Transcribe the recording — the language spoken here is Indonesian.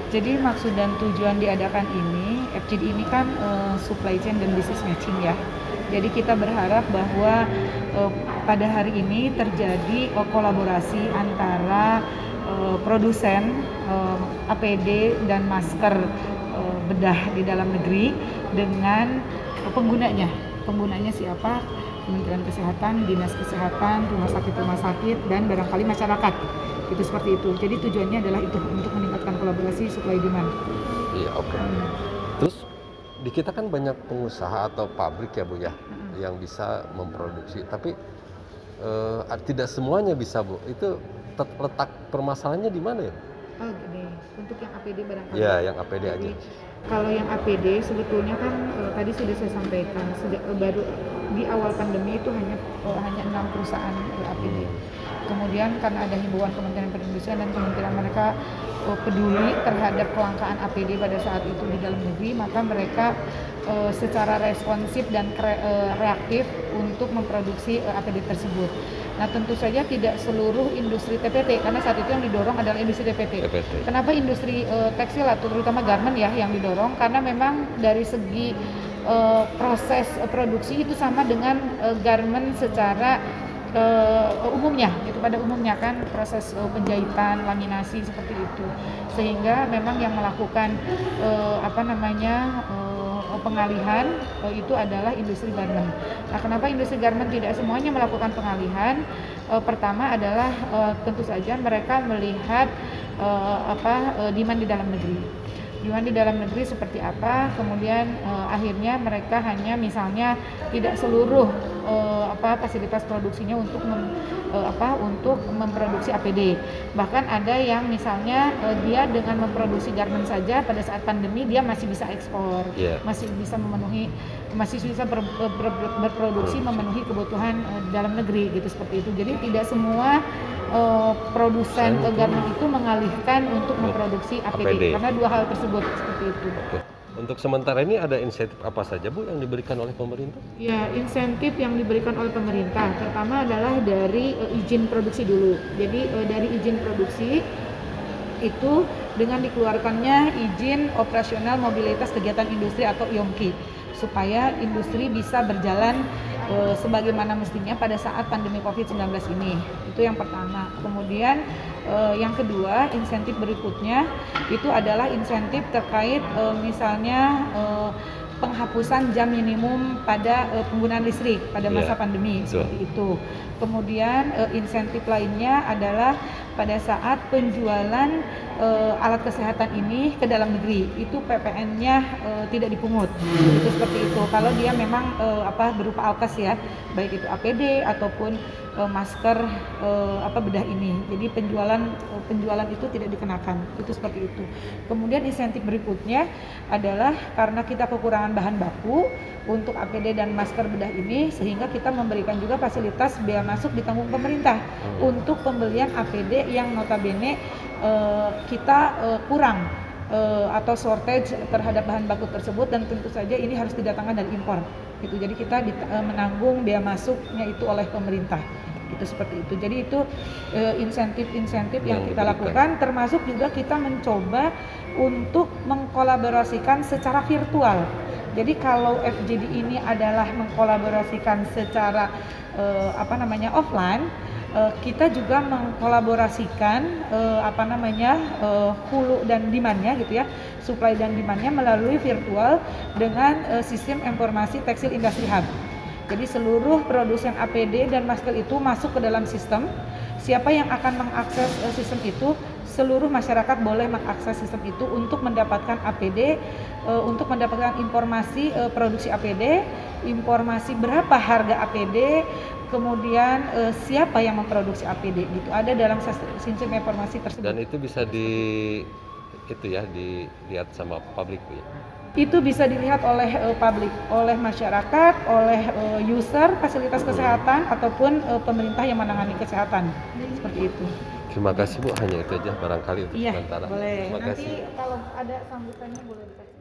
Jadi maksud dan tujuan diadakan ini, FGD ini kan supply chain dan business matching ya. Jadi kita berharap bahwa pada hari ini terjadi kolaborasi antara produsen APD dan masker bedah di dalam negeri dengan penggunanya. Penggunanya siapa? Kementerian Kesehatan, Dinas Kesehatan, rumah sakit, dan barangkali masyarakat. Itu seperti itu. Jadi tujuannya adalah itu, untuk meningkatkan kolaborasi supply demand. Iya, oke. Terus di kita kan banyak pengusaha atau pabrik ya Bu ya, yang bisa memproduksi. Tapi tidak semuanya bisa Bu. Itu letak permasalahannya di mana ya? Oh gini, untuk yang APD barangkali. Ya, yang APD Jadi, aja. kalau yang APD sebetulnya kan tadi sudah saya sampaikan, baru di awal pandemi itu hanya 6 perusahaan APD. Kemudian karena ada himbauan Kementerian Perindustrian dan kementerian mereka peduli terhadap kelangkaan APD pada saat itu di dalam negeri, maka mereka secara responsif dan reaktif untuk memproduksi APD tersebut. Nah tentu saja tidak seluruh industri TPT, karena saat itu yang didorong adalah industri TPT. Kenapa industri tekstil atau terutama garment ya yang didorong? Karena memang dari segi proses produksi itu sama dengan garment secara umumnya, itu pada umumnya kan proses penjahitan, laminasi seperti itu, sehingga memang yang melakukan pengalihan itu adalah industri garment. Nah, kenapa industri garment tidak semuanya melakukan pengalihan? Pertama adalah tentu saja mereka melihat demand di dalam negeri. Demand di dalam negeri seperti apa? Kemudian akhirnya mereka hanya misalnya tidak seluruh fasilitas produksinya untuk memproduksi APD. Bahkan ada yang misalnya dia dengan memproduksi garment saja pada saat pandemi dia masih bisa ekspor, masih bisa berproduksi memenuhi kebutuhan dalam negeri gitu, seperti itu. Jadi tidak semua produsen garment itu mengalihkan untuk memproduksi APD karena dua hal tersebut seperti itu. Oke. Untuk sementara ini ada insentif apa saja Bu yang diberikan oleh pemerintah? Ya, insentif yang diberikan oleh pemerintah pertama adalah dari izin produksi dulu. Jadi dari izin produksi itu dengan dikeluarkannya izin operasional mobilitas kegiatan industri atau IOMKI, supaya industri bisa berjalan sebagaimana mestinya pada saat pandemi COVID-19 ini. Itu yang pertama. Kemudian yang kedua, insentif berikutnya itu adalah insentif terkait misalnya penghapusan jam minimum pada penggunaan listrik pada masa pandemi seperti itu. Kemudian insentif lainnya adalah pada saat penjualan alat kesehatan ini ke dalam negeri, itu PPN-nya tidak dipungut. Itu seperti itu. Kalau dia memang berupa alkes ya, baik itu APD ataupun masker bedah ini. Jadi penjualan itu tidak dikenakan. Itu seperti itu. Kemudian insentif berikutnya adalah karena kita kekurangan bahan baku untuk APD dan masker bedah ini, sehingga kita memberikan juga fasilitas biaya masuk ditanggung pemerintah untuk pembelian APD yang notabene kita kurang atau shortage terhadap bahan baku tersebut, dan tentu saja ini harus didatangkan dari impor gitu. Jadi kita menanggung biaya masuknya itu oleh pemerintah itu, seperti itu. Jadi itu insentif yang kita lakukan, termasuk juga kita mencoba untuk mengkolaborasikan secara virtual. Jadi kalau FGD ini adalah mengkolaborasikan secara offline, kita juga mengkolaborasikan hulu dan demand-nya gitu ya, supply dan demand-nya melalui virtual dengan sistem informasi tekstil industri hub. Jadi seluruh produsen APD dan masker itu masuk ke dalam sistem. Siapa yang akan mengakses sistem itu? Seluruh masyarakat boleh mengakses sistem itu untuk mendapatkan APD, untuk mendapatkan informasi produksi APD, informasi berapa harga APD, kemudian siapa yang memproduksi APD gitu. Ada dalam sistem informasi tersebut. Dan itu bisa dilihat sama publik ya. Itu bisa dilihat oleh publik, oleh masyarakat, oleh user fasilitas kesehatan ataupun pemerintah yang menangani kesehatan. Seperti itu. Terima kasih Bu, hanya itu aja barangkali untuk sementara. Boleh. Terima kasih. Nanti kalau ada sambutannya boleh dikasih.